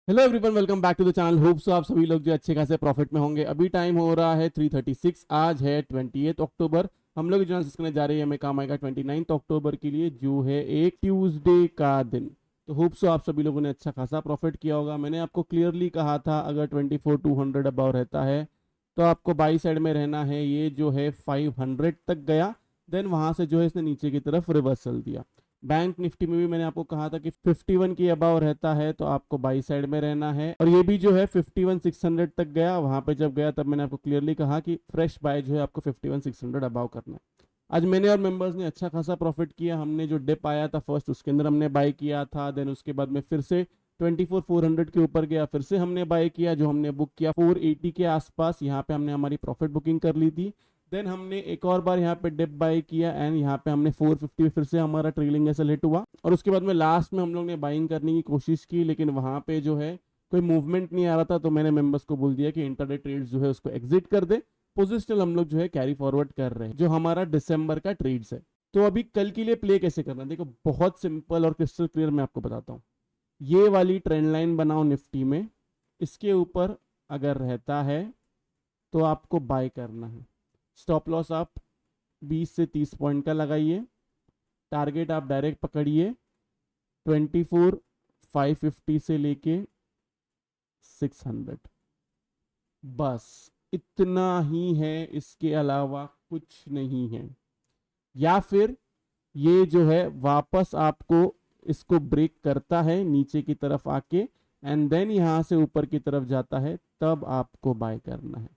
Hello everyone, welcome back to the channel. Hope so आप सभी लोग जो अच्छे खासे प्रॉफिट में होंगे। अभी टाइम हो रहा है 3:36। आज है 28 अक्टूबर। हम लोग जो एनालिसिस करने जा रहे हैं हमें काम आएगा 29 अक्टूबर के लिए, जो है एक ट्यूसडे का दिन। तो होप सो आप सभी लोगों ने अच्छा खासा प्रॉफिट किया होगा। मैंने आपको क्लियरली कहा था अगर 24,200 अबाव रहता है तो आपको बाई साइड में रहना है। ये जो है 500 तक गया, देन वहां से जो है इसने नीचे की तरफ रिवर्सल दिया। बैंक निफ्टी में भी मैंने आपको कहा था कि 51 के अबाव रहता है तो आपको बाई साइड में रहना है। और ये भी जो है 51,600 तक गया, वहां पे जब गया तब मैंने आपको क्लियरली कहा कि फ्रेश बाय जो है आपको 51,600 अबाव करना है। आज मैंने और मेंबर्स ने अच्छा खासा प्रॉफिट किया। हमने जो डिप आया था फर्स्ट, उसके अंदर हमने बाय किया था। देन उसके बाद में फिर से 24,400 के ऊपर गया, फिर से हमने बाय किया। जो हमने बुक किया 480 के आसपास, यहाँ पे हमने हमारी प्रॉफिट बुकिंग कर ली थी। देन हमने एक और बार यहाँ पे डिप बाय किया एंड यहाँ पे हमने 450 फिर से हमारा ट्रेलिंग एसएल हिट हुआ। और उसके बाद में लास्ट में हम लोग ने बाइंग करने की कोशिश की, लेकिन वहां पे जो है कोई मूवमेंट नहीं आ रहा था। तो मैंने मेंबर्स को बोल दिया कि इंटरडे ट्रेड्स जो है उसको एग्जिट कर दे। पोजिशनल हम लोग जो है कैरी फॉरवर्ड कर रहे हैं, जो हमारा दिसंबर का ट्रेड्स है। तो अभी कल के लिए प्ले कैसे करना, देखो बहुत सिंपल और क्रिस्टल क्लियर मैं आपको बताता हूँ। ये वाली ट्रेंड लाइन बनाओ निफ्टी में, इसके ऊपर अगर रहता है तो आपको बाय करना है। स्टॉप लॉस आप 20 से 30 पॉइंट का लगाइए। टारगेट आप डायरेक्ट पकड़िए 24,550 से लेके 600। बस इतना ही है, इसके अलावा कुछ नहीं है। या फिर ये जो है वापस आपको इसको ब्रेक करता है नीचे की तरफ आके एंड देन यहां से ऊपर की तरफ जाता है, तब आपको बाय करना है।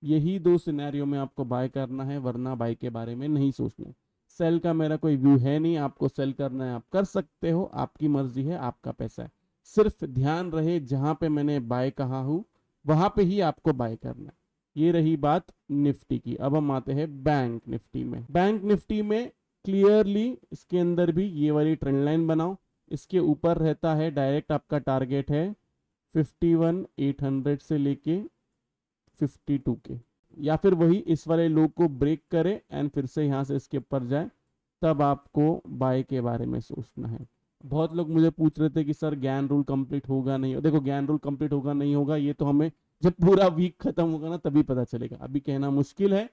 यही दो सिनेरियो में आपको बाय करना है, वरना बाय के बारे में नहीं सोचना। सेल का मेरा कोई व्यू है नहीं। आपको सेल करना है आप कर सकते हो, आपकी मर्जी है, आपका पैसा है। सिर्फ ध्यान रहे जहां पे मैंने बाय कहा हूं वहां पे ही आपको बाय करना है। ये रही बात निफ्टी की। अब हम आते हैं बैंक निफ्टी में। बैंक निफ्टी में क्लियरली इसके अंदर भी ये वाली ट्रेंड लाइन बनाओ। इसके ऊपर रहता है डायरेक्ट आपका टारगेट है 51,800 से लेके 52 के, या फिर वही इस वाले लो को ब्रेक करे एंड फिर से यहाँ से इसके ऊपर जाए, तब आपको बाय के बारे में सोचना है। बहुत लोग मुझे पूछ रहे थे कि सर ज्ञान रूल कंप्लीट होगा नहीं। देखो ज्ञान रूल कंप्लीट होगा नहीं होगा ये तो हमें जब पूरा वीक खत्म होगा ना तभी पता चलेगा, अभी कहना मुश्किल है।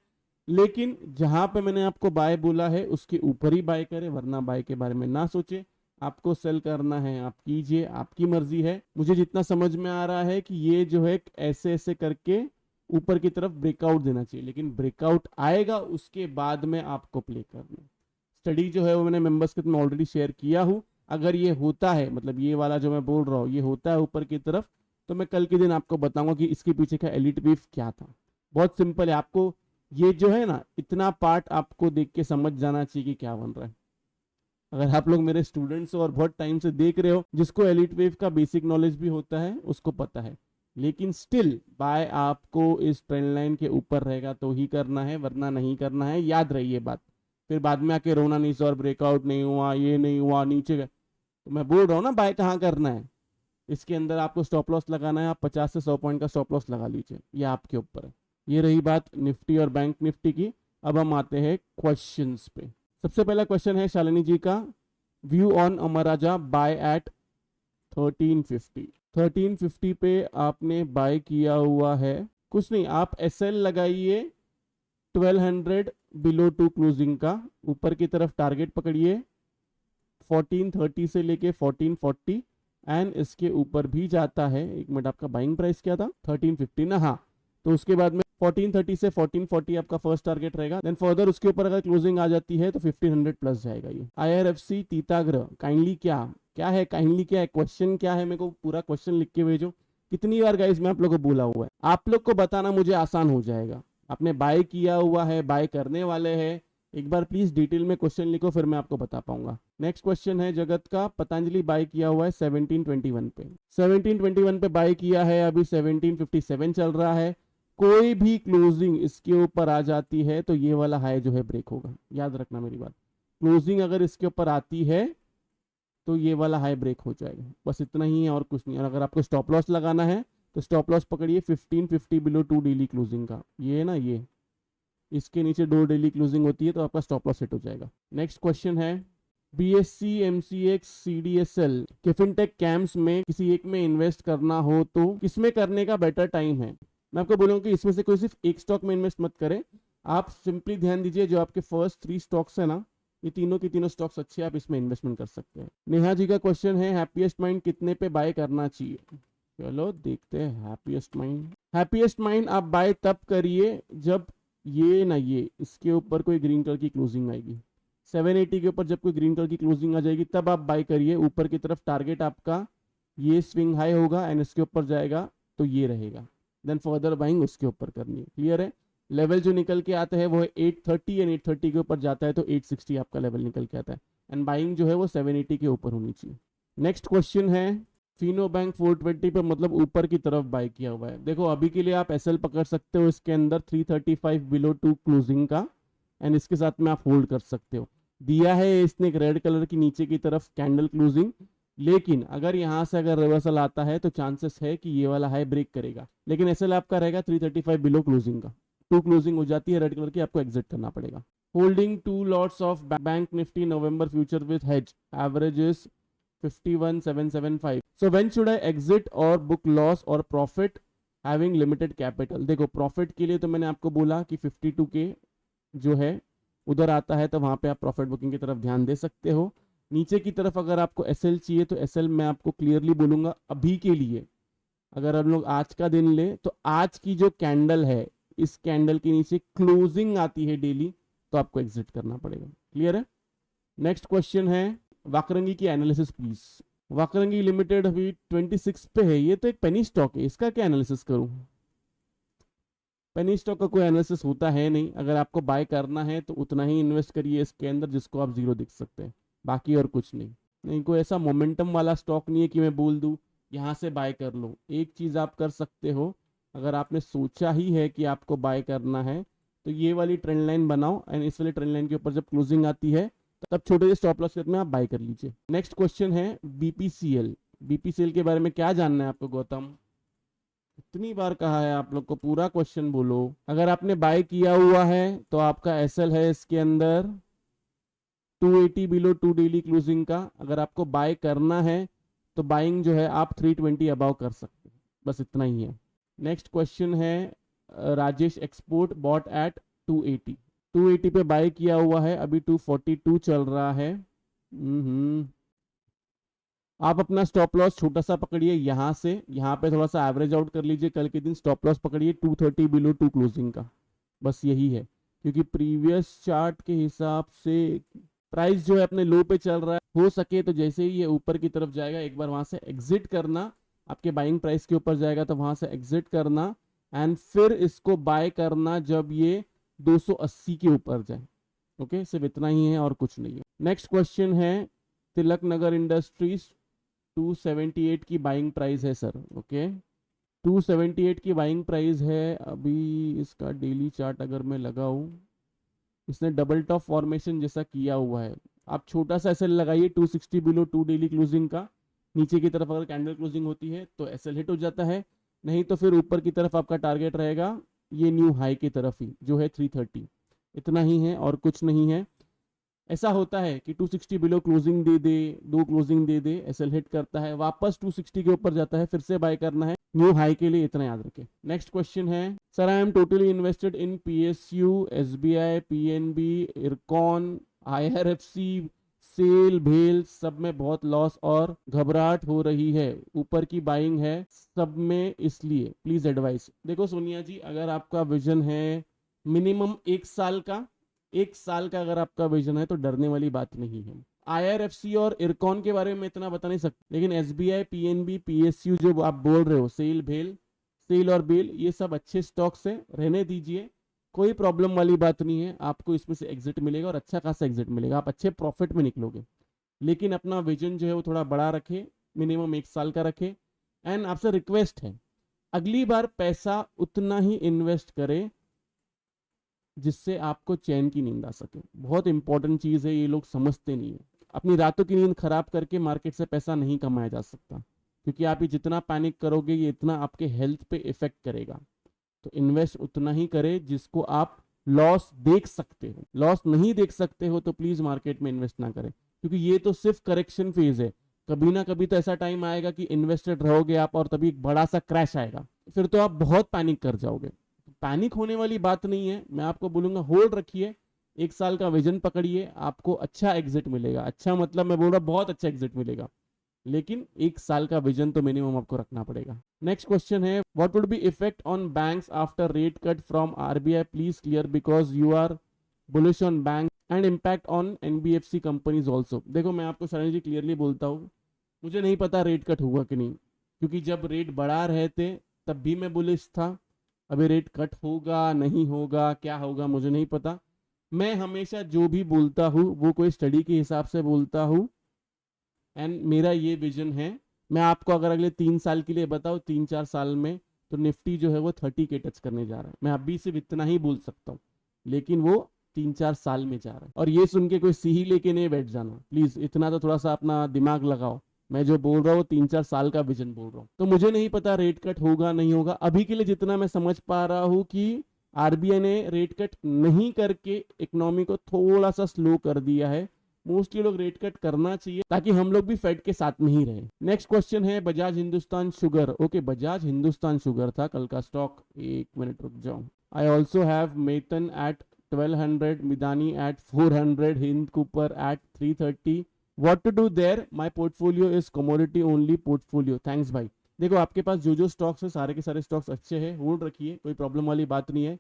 लेकिन जहां पे मैंने आपको बाय बोला है उसके ऊपर ही बाय करें, वरना बाय के बारे में ना सोचे। आपको सेल करना है आप कीजिए, आपकी मर्जी है। मुझे जितना समझ में आ रहा है कि ये जो है ऐसे ऐसे करके ऊपर की तरफ ब्रेकआउट देना चाहिए, लेकिन ब्रेकआउट आएगा उसके बाद में आपको प्ले करना। स्टडी जो है वो मैंने मेंबर्स के में ऑलरेडी शेयर किया हूँ। अगर ये होता है, मतलब ये वाला जो मैं बोल रहा हूँ ये होता है ऊपर की तरफ, तो मैं कल के दिन आपको बताऊंगा कि इसके पीछे का एलिट बीफ क्या था। बहुत सिंपल है। आपको ये जो है ना इतना पार्ट आपको देख के समझ जाना चाहिए कि क्या बन रहा है। अगर आप लोग मेरे स्टूडेंट्स हो और बहुत टाइम से देख रहे हो, जिसको एलिट वेव का बेसिक नॉलेज भी होता है उसको पता है। लेकिन स्टिल बाय आपको इस ट्रेंड लाइन के ऊपर रहेगा तो ही करना है, वरना नहीं करना है। याद रहिए बात। फिर बाद में आके रोना नहीं सर ब्रेकआउट नहीं हुआ, ये नहीं हुआ, नीचे गए। तो मैं बोल रहा हूँ ना बाय कहाँ करना है। इसके अंदर आपको स्टॉप लॉस लगाना है, आप 50 से 100 पॉइंट का स्टॉप लॉस लगा लीजिए, ये आपके ऊपर है। ये रही बात निफ्टी और बैंक निफ्टी की। अब हम आते हैं क्वेश्चंस पे। सबसे पहला क्वेश्चन है शालिनी जी का, view on Amaraja by eight 1350। 1350 पे आपने बाय किया हुआ है। कुछ नहीं, आप एस एल लगाइए 1200 बिलो टू क्लोजिंग का। ऊपर की तरफ टारगेट पकड़िए 1430 से लेके 1440 एंड इसके ऊपर भी जाता है। एक मिनट, आपका बाइंग प्राइस क्या था? 1350 ना? हाँ, तो उसके बाद में 1430 से 1440 आपका फर्स्ट टारगेट रहेगा। देन फर्दर उसके ऊपर अगर क्लोजिंग आ जाती है तो 1500 प्लस जाएगा। ये आईआरएफसी तीताग्रह काइंडली क्या क्या है, काइंडली क्या है, क्वेश्चन क्या है, मेरे को पूरा क्वेश्चन लिख के भेजो। कितनी बार गाइस मैं आप लोग को बोला हुआ है, आप लोग को बताना मुझे आसान हो जाएगा। आपने बाय किया हुआ है, बाय करने वाले हैं, एक बार प्लीज डिटेल में क्वेश्चन लिखो फिर मैं आपको बता पाऊंगा। नेक्स्ट क्वेश्चन है जगत का, पतंजलि बाय किया हुआ है 1721 पे। 1721 पे बाय किया है, अभी 1757 चल रहा है। कोई भी क्लोजिंग इसके ऊपर आ जाती है तो ये वाला हाई जो है ब्रेक होगा। याद रखना मेरी बात। क्लोजिंग अगर इसके ऊपर आती है तो ये वाला हाई ब्रेक हो जाएगा। बस इतना ही है और कुछ नहीं। और अगर आपको स्टॉप लॉस लगाना है तो स्टॉप लॉस पकड़िए 1550 बिलो 2 डेली क्लोजिंग का। ये है ना, ये इसके नीचे 2 डेली क्लोजिंग होती है तो आपका स्टॉप लॉस हिट हो जाएगा। नेक्स्ट क्वेश्चन है BSC, MCX, CDSL K fintech camps में किसी एक में इन्वेस्ट करना हो तो किसमें करने का बेटर टाइम है? मैं आपको बोलूँगा कि इसमें से कोई सिर्फ एक स्टॉक में इन्वेस्ट मत करें। आप सिंपली ध्यान दीजिए, जो आपके फर्स्ट 3 स्टॉक्स है ना, ये तीनों की तीनों स्टॉक्स अच्छे, आप इसमें इन्वेस्टमेंट कर सकते हैं। नेहा जी का क्वेश्चन है, हैप्पीएस्ट माइंड कितने पे बाय करना चाहिए? चलो देखते हैं। हैप्पीएस्ट माइंड आप बाय तब करिए जब ये इसके ऊपर कोई ग्रीन कलर की क्लोजिंग आएगी। 780 के ऊपर जब कोई ग्रीन कलर की क्लोजिंग आ जाएगी तब आप बाय करिए। ऊपर की तरफ टारगेट आपका ये स्विंग हाई होगा एंड इसके ऊपर जाएगा तो ये रहेगा, देन फर्दर बाइंग उसके ऊपर करनी है। क्लियर है? लेवल जो निकल के आता है वो है 830 एंड 830 के ऊपर जाता है तो 860 आपका लेवल निकल के आता है एंड बाइंग जो है वो 780 के ऊपर होनी चाहिए। नेक्स्ट क्वेश्चन है, फिनो बैंक 420 पे मतलब ऊपर की तरफ बाय किया हुआ है। देखो अभी के लिए आप एसएल पकड़ सकते हो इसके अंदर 335 बिलो 2 क्लोजिंग का एंड इसके साथ में आप होल्ड कर सकते हो। दिया है इसने एक रेड कलर की नीचे की तरफ कैंडल क्लोजिंग, लेकिन अगर यहाँ से अगर रिवर्सल आता है तो चांसेस है कि ये वाला हाई ब्रेक करेगा, लेकिन एसएल आपका रहेगा 335 बिलो क्लोजिंग का। 2 क्लोजिंग हो जाती है रेड कलर की, आपको एग्जिट करना पड़ेगा। Holding 2 lots of bank Nifty November future with hedge, average is 51775। So when should I exit or book loss or profit having limited capital? देखो प्रॉफिट के लिए तो मैंने आपको बोला कि 52K जो है उधर आता है तो वहां पे आप प्रॉफिट बुकिंग की तरफ ध्यान दे सकते हो। नीचे की तरफ अगर आपको एसएल चाहिए तो एसएल मैं आपको क्लियरली बोलूंगा अभी के लिए, अगर हम लोग आज का दिन ले तो आज की जो कैंडल है इस कैंडल के नीचे क्लोजिंग आती है डेली तो आपको एग्जिट करना पड़ेगा। क्लियर है? नेक्स्ट क्वेश्चन है, वाकरंगी की एनालिसिस प्लीज। वाकरंगी लिमिटेड अभी 26 पे है, ये तो एक पेनी स्टॉक है, इसका क्या एनालिसिस करूं? पेनी स्टॉक का कोई एनालिसिस होता है नहीं। अगर आपको बाय करना है तो उतना ही इन्वेस्ट करिए इसके अंदर जिसको आप जीरो दिख सकते हैं, बाकी और कुछ नहीं। नहीं कोई ऐसा मोमेंटम वाला स्टॉक नहीं है कि मैं बोल दूं यहाँ से बाय कर लो। एक चीज़ आप कर सकते हो, अगर आपने सोचा ही है कि आपको बाय करना है तो ये वाली ट्रेंड लाइन बनाओ एंड इस वाली ट्रेंड लाइन के ऊपर जब क्लोजिंग आती है तब छोटे से स्टॉप लॉस में आप बाय कर लीजिए। नेक्स्ट क्वेश्चन है बीपीसीएल। बीपीसीएल के बारे में क्या जानना है आपको गौतम? इतनी बार कहा है आप लोग को, पूरा क्वेश्चन बोलो। अगर आपने बाय किया हुआ है तो आपका एसएल है इसके अंदर 280 बिलो 2 डेली क्लोजिंग का। अगर आपको बाय करना है तो बाइंग जो है आप 320 अबाव कर सकते हैं, बस इतना ही है। नेक्स्ट क्वेश्चन है, राजेश एक्सपोर्ट बॉट एट 280। 280 पे बाय किया हुआ है, अभी 242 चल रहा है। आप अपना स्टॉप लॉस छोटा सा पकड़िए यहाँ से, यहाँ पे थोड़ा सा एवरेज आउट कर लीजिए। कल के दिन स्टॉप लॉस पकड़िए 230 बिलो 2 क्लोजिंग का, बस यही है। क्योंकि प्रीवियस चार्ट के हिसाब से प्राइस जो है अपने लो पे चल रहा है, हो सके तो जैसे ही ये ऊपर की तरफ जाएगा एक बार वहां से एग्जिट करना, आपके बाइंग प्राइस के ऊपर जाएगा तो वहां से एग्जिट करना एंड फिर इसको बाय करना जब ये 280 के ऊपर जाए। ओके, सिर्फ इतना ही है और कुछ नहीं है। नेक्स्ट क्वेश्चन है, तिलक नगर इंडस्ट्रीज 278 की बाइंग प्राइस है सर। ओके, 278 की बाइंग प्राइस है। अभी इसका डेली चार्ट अगर मैं लगाऊं, इसने डबल टॉप फॉर्मेशन जैसा किया हुआ है। आप छोटा सा एसएल लगाइए 260 बिलो 2 डेली क्लोजिंग का। नीचे की तरफ अगर कैंडल क्लोजिंग होती है तो एसएल हिट हो जाता है, नहीं तो फिर ऊपर की तरफ आपका टारगेट रहेगा ये न्यू हाई की तरफ ही जो है 330। इतना ही है और कुछ नहीं है। ऐसा होता है कि 260 बिलो क्लोजिंग दे दे, 2 क्लोजिंग दे दे, एसएल हिट करता है, वापस 260 के ऊपर जाता है, फिर से बाय करना है न्यू हाई के लिए, इतना याद रखें। नेक्स्ट क्वेश्चन है, sir I am totally invested in PSU, SBI, PNB, IRCON, IRFC, SAIL भेल, सब में बहुत लॉस और घबराहट हो रही है, ऊपर की बाइंग है सब में, इसलिए प्लीज एडवाइस। देखो सोनिया जी, अगर आपका विजन है मिनिमम 1 साल का, 1 साल का अगर आपका विजन है तो डरने वाली बात नहीं है। आईआरएफसी और इरकॉन के बारे में इतना बता नहीं सकते, लेकिन एसबीआई, पीएनबी, पीएसयू जो आप बोल रहे हो, सेल भेल, सेल और बेल, ये सब अच्छे स्टॉक्स हैं, रहने दीजिए, कोई प्रॉब्लम वाली बात नहीं है। आपको इसमें से एग्जिट मिलेगा और अच्छा खासा एग्जिट मिलेगा, आप अच्छे प्रॉफिट में निकलोगे। लेकिन अपना विजन जो है वो थोड़ा बड़ा रखे, मिनिमम 1 साल का रखे। एंड आपसे रिक्वेस्ट है, अगली बार पैसा उतना ही इन्वेस्ट करें जिससे आपको चैन की नींद आ सके। बहुत इंपॉर्टेंट चीज़ है, ये लोग समझते नहीं है। अपनी रातों की नींद खराब करके मार्केट से पैसा नहीं कमाया जा सकता, क्योंकि आप ये जितना पैनिक करोगे ये इतना आपके हेल्थ पे इफेक्ट करेगा। तो इन्वेस्ट उतना ही करें जिसको आप लॉस देख सकते हो। लॉस नहीं देख सकते हो तो प्लीज मार्केट में इन्वेस्ट ना करें, क्योंकि ये तो सिर्फ करेक्शन फेज है। कभी ना कभी तो ऐसा टाइम आएगा कि इन्वेस्टेड रहोगे आप और तभी एक बड़ा सा क्रैश आएगा, फिर तो आप बहुत पैनिक कर जाओगे। पैनिक होने वाली बात नहीं है, मैं आपको बोलूंगा होल्ड रखिए, 1 साल का विजन पकड़िए, आपको अच्छा एग्जिट मिलेगा। अच्छा मतलब मैं बोल रहा बहुत अच्छा एग्जिट मिलेगा, लेकिन 1 साल का विजन तो मिनिमम आपको रखना पड़ेगा। नेक्स्ट क्वेश्चन है, what would be effect on banks after rate cut from RBI, please clear because you are bullish on bank and impact on NBFC companies also. देखो मैं आपको शरण जी क्लियरली बोलता हूँ, मुझे नहीं पता रेट कट हुआ कि नहीं, क्योंकि जब रेट बढ़ा रहे थे तब भी मैं बुलिश था। अभी रेट कट होगा नहीं होगा क्या होगा मुझे नहीं पता। मैं हमेशा जो भी बोलता हूँ वो कोई स्टडी के हिसाब से बोलता हूँ, एंड मेरा ये विजन है। मैं आपको अगर अगले 3 साल के लिए बताऊँ, 3-4 साल में तो निफ्टी जो है वो 30 के टच करने जा रहा है। मैं अभी सिर्फ इतना ही बोल सकता हूँ, लेकिन वो 3-4 साल में जा रहा है। और ये सुन के कोई सी ही लेके नहीं बैठ जाना प्लीज, इतना तो थोड़ा सा अपना दिमाग लगाओ। मैं जो बोल रहा हूँ 3-4 साल का विजन बोल रहा हूँ। तो मुझे नहीं पता रेट कट होगा नहीं होगा, अभी के लिए जितना मैं समझ पा रहा हूँ कि आरबीआई ने रेट कट नहीं करके इकोनॉमी को थोड़ा सा स्लो कर दिया है। मोस्टली लोग रेट कट करना चाहिए ताकि हम लोग भी फेड के साथ में ही रहे। नेक्स्ट क्वेश्चन है Bajaj Hindusthan sugar. Okay Bajaj Hindusthan sugar था कल का स्टॉक, 1 मिनट रुक जाओ। आई ऑल्सो हैव मेतन at 1200, Midhani at 400, Hind copper at 330। What to do there, my portfolio is commodity only portfolio. Thanks भाई। देखो आपके पास जो जो स्टॉक्स है सारे के सारे स्टॉक्स अच्छे हैं, होल्ड रखिए, कोई प्रॉब्लम वाली बात नहीं है।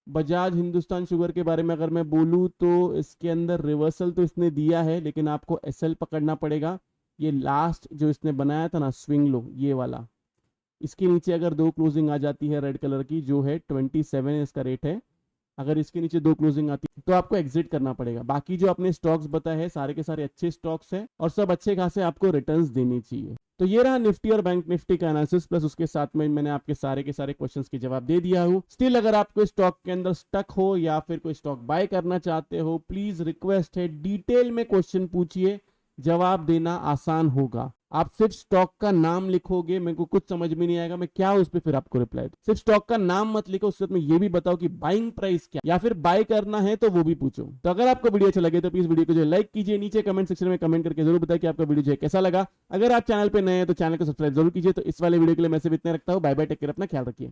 बजाज हिंदुस्तान शुगर के बारे में अगर मैं बोलूँ तो इसके अंदर रिवर्सल तो इसने दिया है, लेकिन आपको एसएल पकड़ना पड़ेगा। ये लास्ट जो इसने बनाया था ना स्विंग लो, ये वाला, इसके नीचे अगर 2 क्लोजिंग आ जाती है रेड कलर की, जो है 27 इसका रेट है, अगर इसके नीचे 2 क्लोजिंग आती है तो आपको एग्जिट करना पड़ेगा। बाकी जो अपने स्टॉक्स बताए हैं सारे के सारे अच्छे स्टॉक्स हैं और सब अच्छे खासे आपको रिटर्न्स देनी चाहिए। तो ये रहा निफ्टी और बैंक निफ्टी का एनालिसिस, प्लस उसके साथ में मैंने आपके सारे के सारे क्वेश्चंस के जवाब दे दिया हूँ। स्टिल अगर आप कोई स्टॉक के अंदर स्टक हो या फिर कोई स्टॉक बाय करना चाहते हो, प्लीज रिक्वेस्ट है डिटेल में क्वेश्चन पूछिए, जवाब देना आसान होगा। आप सिर्फ स्टॉक का नाम लिखोगे, मेरे को कुछ समझ में नहीं आएगा, मैं क्या उस पर फिर आपको रिप्लाई दूं। सिर्फ स्टॉक का नाम मत लिखो, उसके साथ में ये भी बताओ कि बाइंग प्राइस क्या, या फिर बाय करना है तो वो भी पूछो। तो अगर आपको वीडियो अच्छा लगे तो प्लीज वीडियो को जो लाइक कीजिए, नीचे कमेंट सेक्शन में कमेंट करके जरूर बताइए कि आपका वीडियो जो है कैसा लगा। अगर आप चैनल पे नए हैं तो चैनल को सब्सक्राइब जरूर कीजिए। तो इस वाले वीडियो के लिए मैं सिर्फ इतना रखता हूँ। बाय बाय, टेक केयर, अपना ख्याल रखिए।